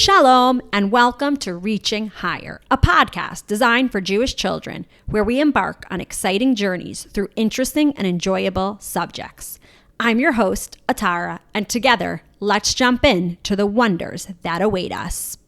Shalom and welcome to Reaching Higher, a podcast designed for Jewish children where we embark on exciting journeys through interesting and enjoyable subjects. I'm your host, Atara, and together, let's jump in to the wonders that await us.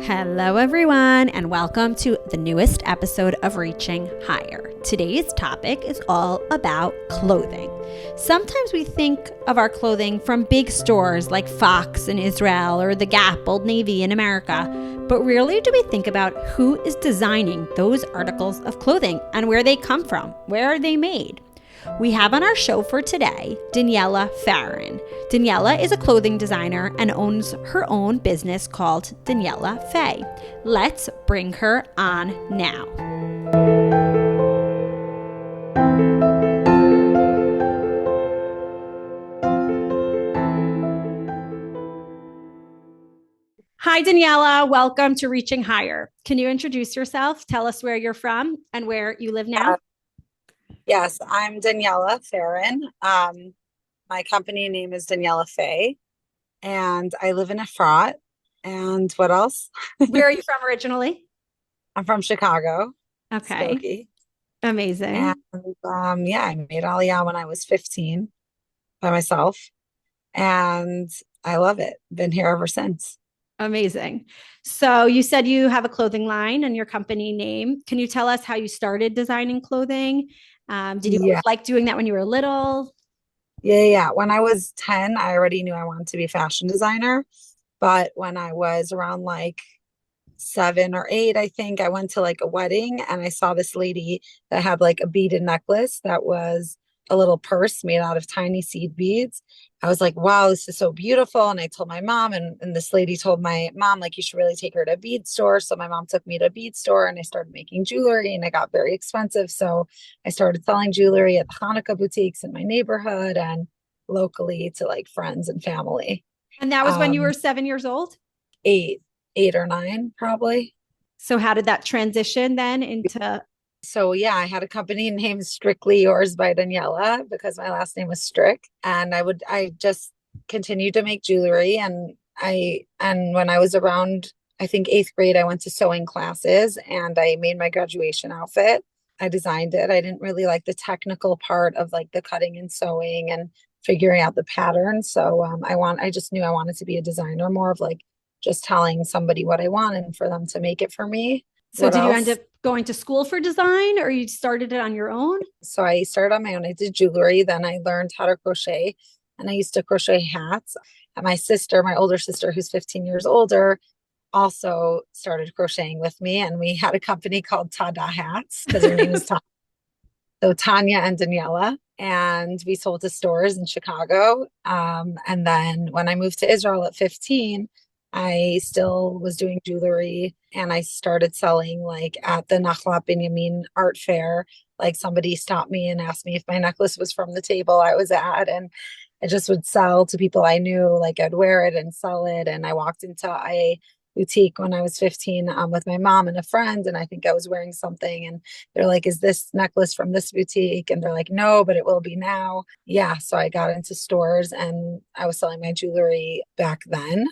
Hello, everyone, and welcome to the newest episode of Reaching Higher. Today's topic is all about clothing. Sometimes we think of our clothing from big stores like Fox in Israel or The Gap, Old Navy in America, but rarely do we think about who is designing those articles of clothing and where they come from, where are they made. We have on our show for today, Daniella Farin. Daniella is a clothing designer and owns her own business called Daniella Faye. Let's bring her on now. Hi, Daniella. Welcome to Reaching Higher. Can you introduce yourself? Tell us where you're from and where you live now. Yes, I'm Daniella Farin. My company name is Daniella Faye, and I live in Efrat. And what else? Where are you from originally? I'm from Chicago. Okay. Skokie. Amazing. And I made Aliyah when I was 15 by myself, and I love it. Been here ever since. Amazing. So you said you have a clothing line and your company name. Can you tell us how you started designing clothing? Did you always like doing that when you were little? Yeah. When I was 10, I already knew I wanted to be a fashion designer. But when I was around like 7 or 8, I think I went to like a wedding and I saw this lady that had like a beaded necklace that was a little purse made out of tiny seed beads. I was like, wow, this is so beautiful. And I told my mom, and this lady told my mom, like, you should really take her to a bead store. So my mom took me to a bead store and I started making jewelry, and it got very expensive. So I started selling jewelry at the Hanukkah boutiques in my neighborhood and locally to like friends and family. And that was when you were 7 years old? 8 or 9, probably. So how did that transition then into? So I had a company named Strictly Yours by Daniella because my last name was Strick, and I just continued to make jewelry. And when I was around, I think 8th grade, I went to sewing classes and I made my graduation outfit. I designed it. I didn't really like the technical part of like the cutting and sewing and figuring out the pattern. So I just knew I wanted to be a designer, more of like just telling somebody what I want and for them to make it for me. So did you end up going to school for design, or you started it on your own? So I started on my own. I did jewelry. Then I learned how to crochet, and I used to crochet hats. And my older sister, who's 15 years older, also started crocheting with me. And we had a company called Tada Hats because her name is Tanya. So Tanya and Daniella. And we sold to stores in Chicago. And then when I moved to Israel at 15, I still was doing jewelry, and I started selling like at the Nachlat Binyamin art fair. Like somebody stopped me and asked me if my necklace was from the table I was at, and I just would sell to people I knew. Like I'd wear it and sell it. And I walked into a boutique when I was 15 with my mom and a friend, and I think I was wearing something, and they're like, is this necklace from this boutique? And they're like, no, but it will be now. So I got into stores and I was selling my jewelry back then.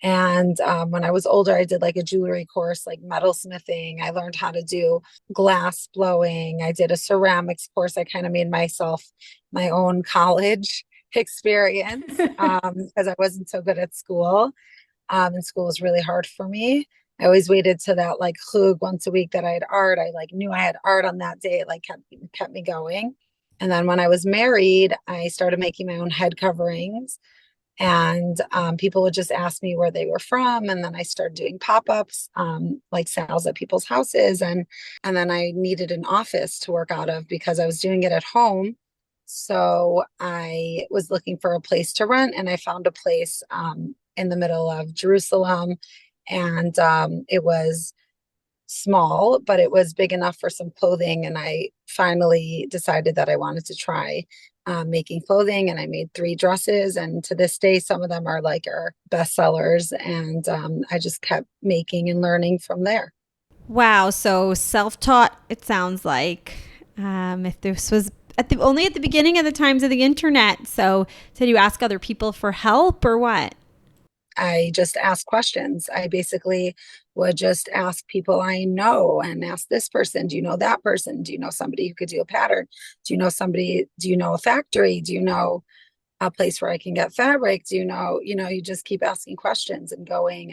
And when I was older, I did like a jewelry course, like metalsmithing. I learned how to do glass blowing. I did a ceramics course. I kind of made myself my own college experience because I wasn't so good at school. And school was really hard for me. I always waited to that like chug once a week that I had art. I like knew I had art on that day. It like kept me going. And then when I was married, I started making my own head coverings. And people would just ask me where they were from. And then I started doing pop-ups, like sales at people's houses. And then I needed an office to work out of because I was doing it at home. So I was looking for a place to rent, and I found a place in the middle of Jerusalem. And it was small, but it was big enough for some clothing. And I finally decided that I wanted to try making clothing, and I made 3 dresses, and to this day some of them are like our best sellers, and I just kept making and learning from there. Wow. So self-taught, it sounds like. If this was only at the beginning of the times of the internet. So did you ask other people for help or what? I just ask questions. I basically would just ask people I know and ask this person, do you know that person? Do you know somebody who could do a pattern? Do you know a factory? Do you know a place where I can get fabric? Do you just keep asking questions and going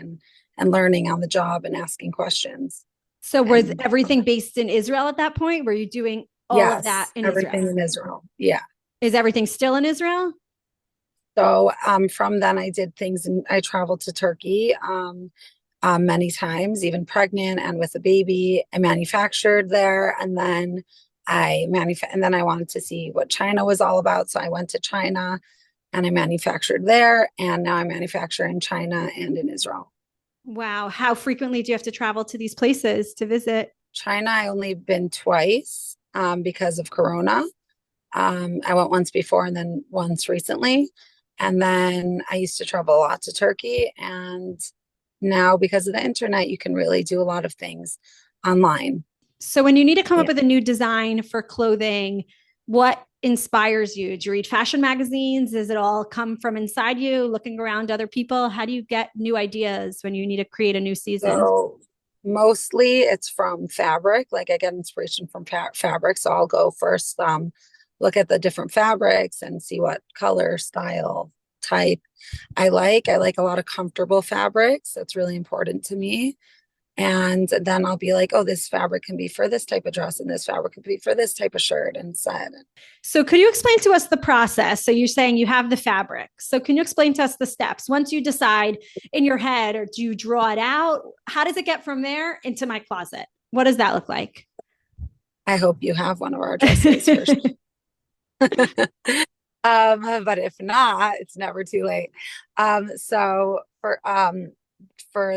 and learning on the job and asking questions. So was And everything based in Israel at that point? Were you doing all of that yes, in everything Israel? in Israel. Yeah. Is everything still in Israel? So from then I did things and I traveled to Turkey many times, even pregnant and with a baby. I manufactured there, and then I wanted to see what China was all about. So I went to China and I manufactured there, and now I manufacture in China and in Israel. Wow. How frequently do you have to travel to these places to visit? China, I only been twice because of Corona. I went once before and then once recently. And then I used to travel a lot to Turkey. And now, because of the internet, you can really do a lot of things online. So when you need to come up Yeah. with a new design for clothing, what inspires you? Do you read fashion magazines? Does it all come from inside you, looking around other people? How do you get new ideas when you need to create a new season? So mostly it's from fabric. Like I get inspiration from fabric. So I'll go first, look at the different fabrics and see what color, style, type I like. I like a lot of comfortable fabrics. That's really important to me. And then I'll be like, oh, this fabric can be for this type of dress, and this fabric can be for this type of shirt and set. So could you explain to us the process? So you're saying you have the fabric. So can you explain to us the steps? Once you decide in your head, or do you draw it out? How does it get from there into my closet? What does that look like? I hope you have one of our dresses for sure. But if not, it's never too late. So for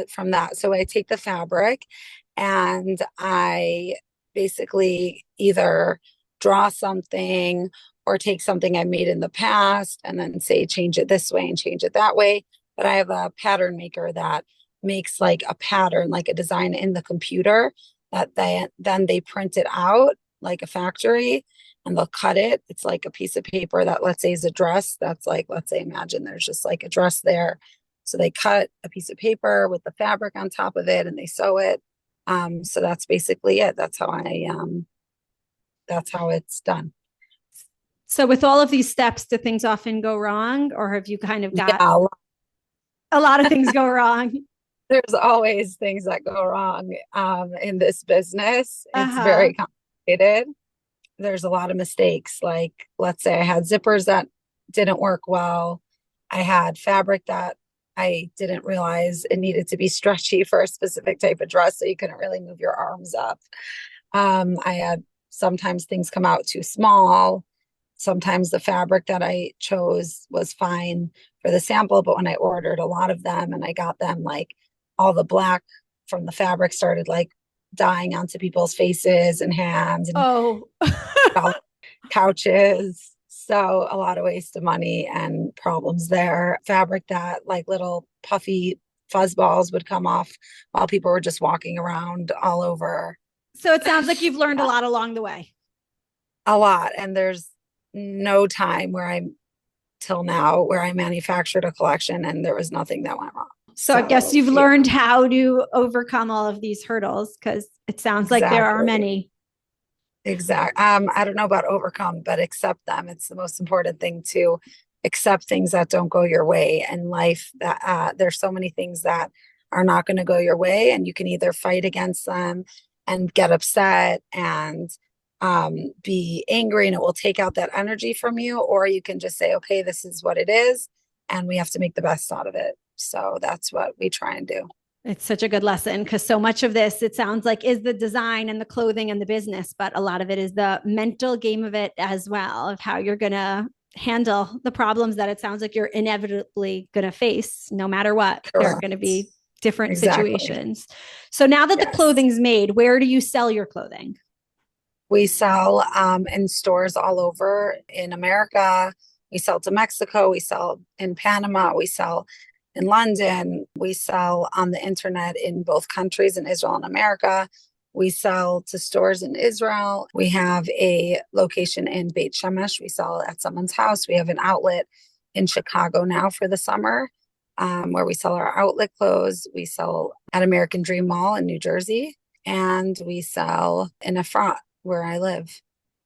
from that, so I take the fabric and I basically either draw something or take something I made in the past and then say change it this way and change it that way. But I have a pattern maker that makes like a pattern, like a design in the computer that then they print it out like a factory and they'll cut it. It's like a piece of paper that, let's say, is a dress. That's like, let's say, imagine there's just like a dress there. So they cut a piece of paper with the fabric on top of it and they sew it. So that's basically it. That's how it's done. So with all of these steps, do things often go wrong, or have you kind of got Yeah, a lot of things go wrong? there's always things that go wrong in this business. It's Uh-huh. very complicated. There's a lot of mistakes. Like, let's say I had zippers that didn't work well. I had fabric that I didn't realize it needed to be stretchy for a specific type of dress, so you couldn't really move your arms up. I had sometimes things come out too small. Sometimes the fabric that I chose was fine for the sample, but when I ordered a lot of them and I got them, like all the black from the fabric started like dying onto people's faces and hands and Oh, couches. So a lot of waste of money and problems there. Fabric that like little puffy fuzz balls would come off while people were just walking around all over. so it sounds like you've learned a lot along the way. A lot. And there's no time where I'm till now where I manufactured a collection and there was nothing that went wrong. So I guess So you've yeah, learned how to overcome all of these hurdles, because it sounds like there are exactly. many. Exact. I don't know about overcome, but accept them. It's the most important thing to accept things that don't go your way in life. That there's so many things that are not going to go your way, and you can either fight against them and get upset and be angry, and it will take out that energy from you, or you can just say, okay, this is what it is, and we have to make the best out of it. So that's what we try and do. It's such a good lesson, because so much of this, it sounds like, is the design and the clothing and the business, but a lot of it is the mental game of it as well, of how you're going to handle the problems that it sounds like you're inevitably going to face no matter what. There are going to Correct. be different Exactly. situations. So now that the Yes. clothing's made, where do you sell your clothing? We sell in stores all over in America. We sell to Mexico. We sell in Panama. We sell in London. We sell on the internet in both countries, in Israel and America. We sell to stores in Israel. We have a location in Beit Shemesh. We sell at someone's house. We have an outlet in Chicago now for the summer, where we sell our outlet clothes. We sell at American Dream Mall in New Jersey, and we sell in Efrat, where I live.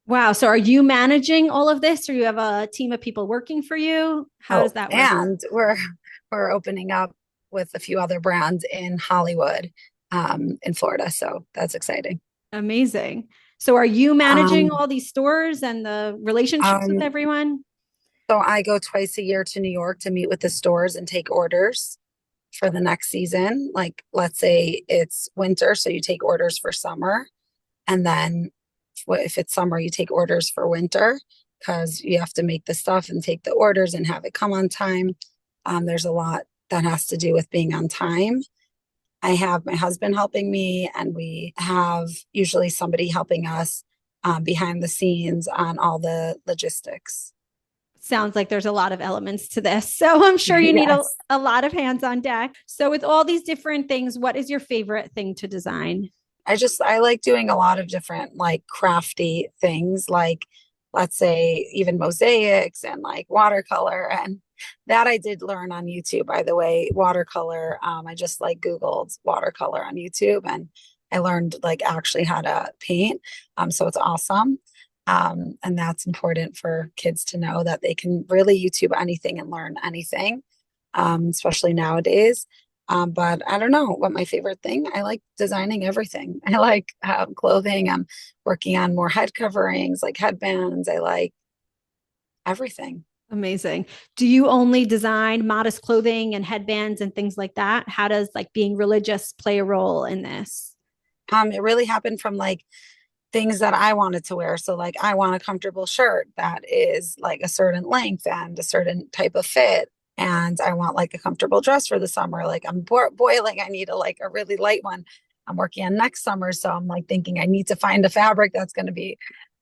Wow. So are you managing all of this, or you have a team of people working for you? How does that work? And we're opening up with a few other brands in Hollywood, in Florida. So that's exciting. Amazing. So are you managing Um, all these stores and the relationships with um, everyone? so I go twice a year to New York to meet with the stores and take orders for the next season. Like, let's say it's winter, so you take orders for summer. And then if it's summer, you take orders for winter because you have to make the stuff and take the orders and have it come on time. There's a lot that has to do with being on time. I have my husband helping me, and we have usually somebody helping us behind the scenes on all the logistics. Sounds like there's a lot of elements to this. So I'm sure you need Yes. a lot of hands on deck. So with all these different things, what is your favorite thing to design? I like doing a lot of different like crafty things, like let's say even mosaics and like watercolor. And that I did learn on YouTube, by the way, watercolor. I just like Googled watercolor on YouTube, and I learned like actually how to paint. So it's awesome. And that's important for kids to know that they can really YouTube anything and learn anything, especially nowadays. But I don't know what my favorite thing. I like designing everything. I like clothing. I'm working on more head coverings, like headbands. I like everything. Amazing. Do you only design modest clothing and headbands and things like that? How does like being religious play a role in this? It really happened from like things that I wanted to wear. So like I want a comfortable shirt that is like a certain length and a certain type of fit. And I want like a comfortable dress for the summer. Like I'm boiling. I need a really light one. I'm working on next summer. So I'm like thinking I need to find a fabric that's going to be,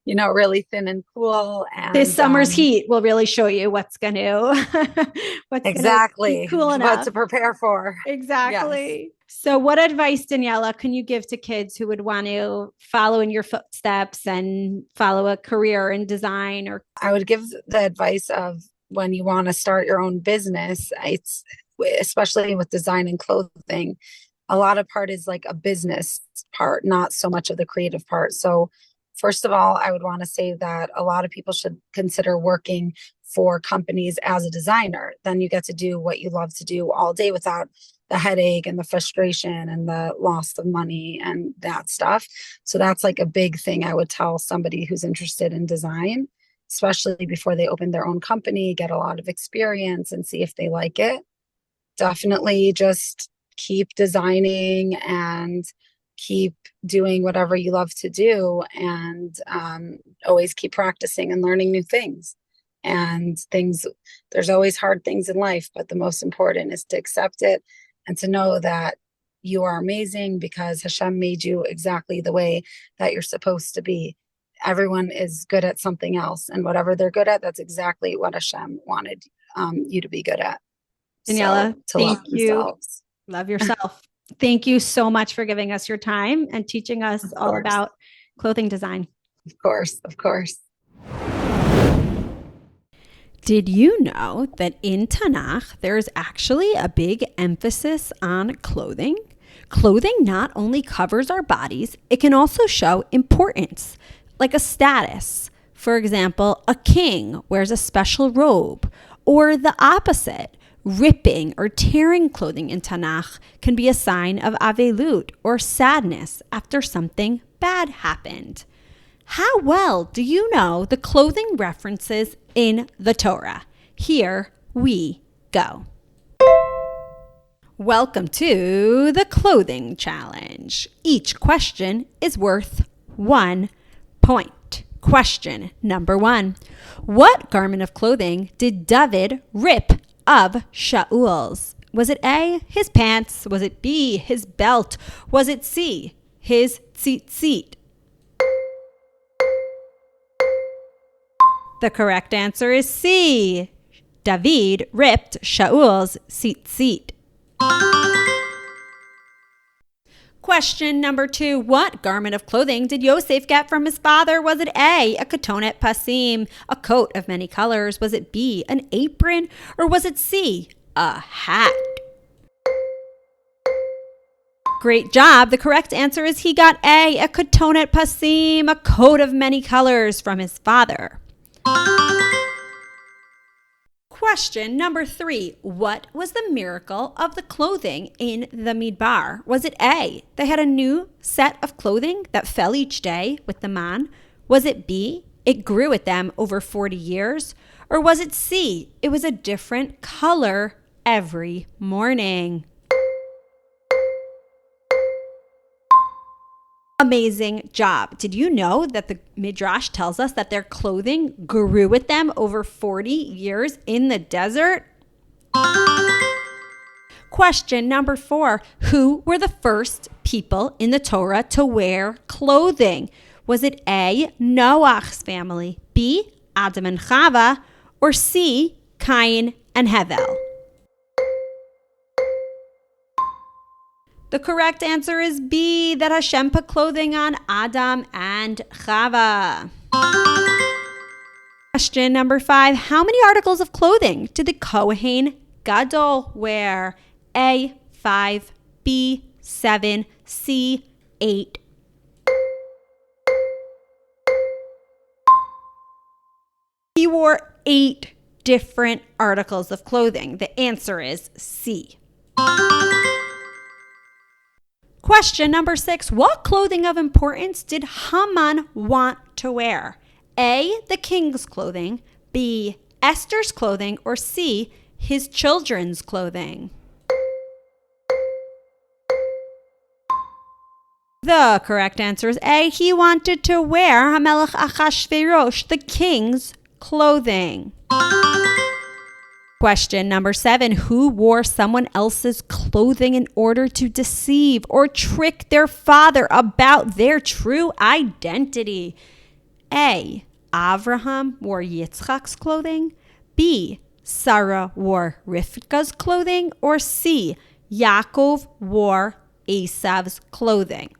really thin and cool. This And summer's heat will really show you what's going to what's going to be exactly cool what enough. to prepare for. Yes. Exactly. So what advice, Daniella, can you give to kids who would want to follow in your footsteps and follow a career in design? Or I would give the advice of when you want to start your own business, it's especially with design and clothing, a lot of part is like a business part, not so much of the creative part. So, first of all, I would want to say that a lot of people should consider working for companies as a designer. Then you get to do what you love to do all day without the headache and the frustration and the loss of money and that stuff. So that's like a big thing I would tell somebody who's interested in design, especially before they open their own company, get a lot of experience and see if they like it. Definitely just keep designing and keep doing whatever you love to do, and always keep practicing and learning new things. And there's always hard things in life, but the most important is to accept it and to know that you are amazing because Hashem made you exactly the way that you're supposed to be. Everyone is good at something else, and whatever they're good at, that's exactly what Hashem wanted you to be good at. So Daniella, to love thank you. themselves. Love yourself. Thank you so much for giving us your time and teaching us Of all course. about clothing design. Of course. Of course. Did you know that in Tanach, there's actually a big emphasis on clothing? Clothing not only covers our bodies, it can also show importance, like a status. For example, a king wears a special robe, or the opposite. Ripping or tearing clothing in Tanach can be a sign of avelut or sadness after something bad happened. How well do you know the clothing references in the Torah? Here we go. Welcome to the Clothing Challenge. Each question is worth 1 point. Question number 1. What garment of clothing did David rip of Shaul's? Was it A, his pants? Was it B, his belt? Was it C, his tzitzit? The correct answer is C. David ripped Shaul's tzitzit. Question number 2. What garment of clothing did Yosef get from his father? Was it A, a katonet pasim, a coat of many colors? Was it B, an apron? Or was it C, a hat? Great job. The correct answer is he got A, a katonet pasim, a coat of many colors from his father. Question number 3. What was the miracle of the clothing in the Midbar? Was it A, they had a new set of clothing that fell each day with the man? Was it B, it grew with them over 40 years? Or was it C, it was a different color every morning? Amazing job. Did you know that the Midrash tells us that their clothing grew with them over 40 years in the desert? Question number 4. Who were the first people in the Torah to wear clothing? Was it A, Noach's family, B, Adam and Chava, or C, Cain and Hevel? The correct answer is B, that Hashem put clothing on Adam and Chava. Question number 5. How many articles of clothing did the Kohen Gadol wear? A, 5, B, 7, C, 8. He wore 8 different articles of clothing. The answer is C. Question number 6. What clothing of importance did Haman want to wear? A, the king's clothing, B, Esther's clothing, or C, his children's clothing? The correct answer is A. He wanted to wear Hamelech Achashverosh, the king's clothing. Question number 7. Who wore someone else's clothing in order to deceive or trick their father about their true identity? A, Avraham wore Yitzchak's clothing, B, Sarah wore Rivka's clothing, or C, Yaakov wore Esav's clothing?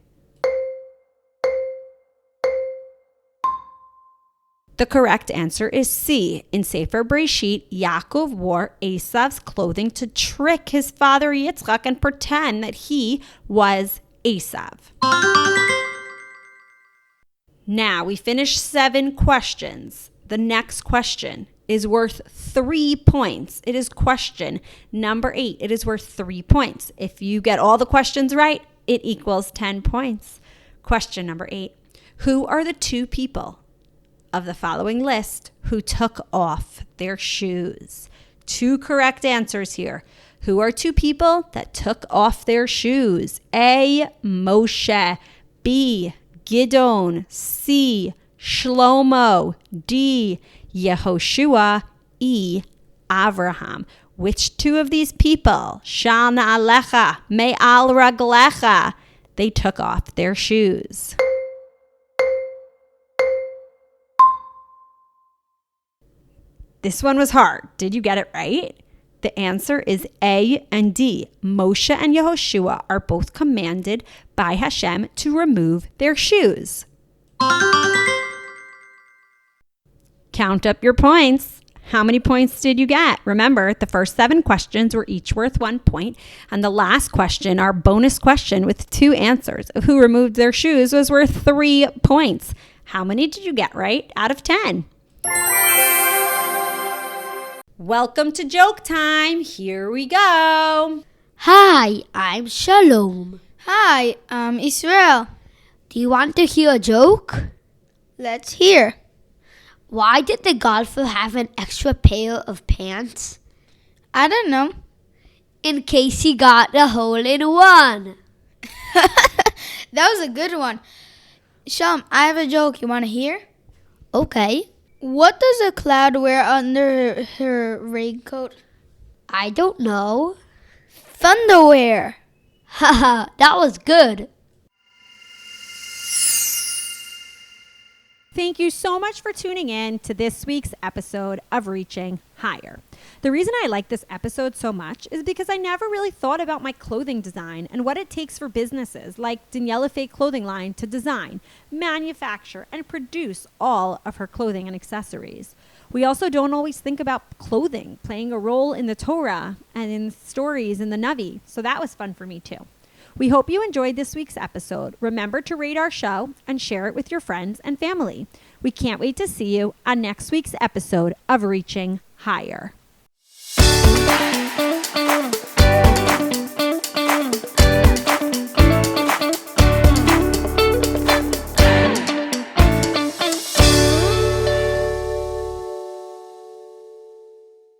The correct answer is C. In Sefer Breshit, Yaakov wore Esav's clothing to trick his father Yitzchak and pretend that he was Esav. Now we finished 7 questions. The next question is worth 3 points. It is question number 8. It is worth 3 points. If you get all the questions right, it equals 10 points. Question number 8. Who are the 2 people of the following list who took off their shoes? 2 correct answers here. Who are 2 people that took off their shoes? A, Moshe, B, Gidon, C, Shlomo, D, Yehoshua, E, Avraham. Which 2 of these people? Shal na'alecha, me'al raglecha. They took off their shoes. This one was hard. Did you get it right? The answer is A and D. Moshe and Yehoshua are both commanded by Hashem to remove their shoes. Count up your points. How many points did you get? Remember, the first 7 questions were each worth 1 point, and the last question, our bonus question with 2 answers of who removed their shoes, was worth 3 points. How many did you get right out of 10? Welcome to joke time. Here we go. Hi, I'm Shalom. Hi, I'm Israel. Do you want to hear a joke? Let's hear. Why did the golfer have an extra pair of pants? I don't know. In case he got a hole-in-one. That was a good one. Shalom, I have a joke. You want to hear? Okay. What does a cloud wear under her raincoat? I don't know. Thunderwear. Haha, that was good. Thank you so much for tuning in to this week's episode of Reaching Higher. The reason I like this episode so much is because I never really thought about my clothing design and what it takes for businesses like Daniella Faye Clothing Line to design, manufacture, and produce all of her clothing and accessories. We also don't always think about clothing playing a role in the Torah and in stories in the Navi, so that was fun for me too. We hope you enjoyed this week's episode. Remember to rate our show and share it with your friends and family. We can't wait to see you on next week's episode of Reaching Higher.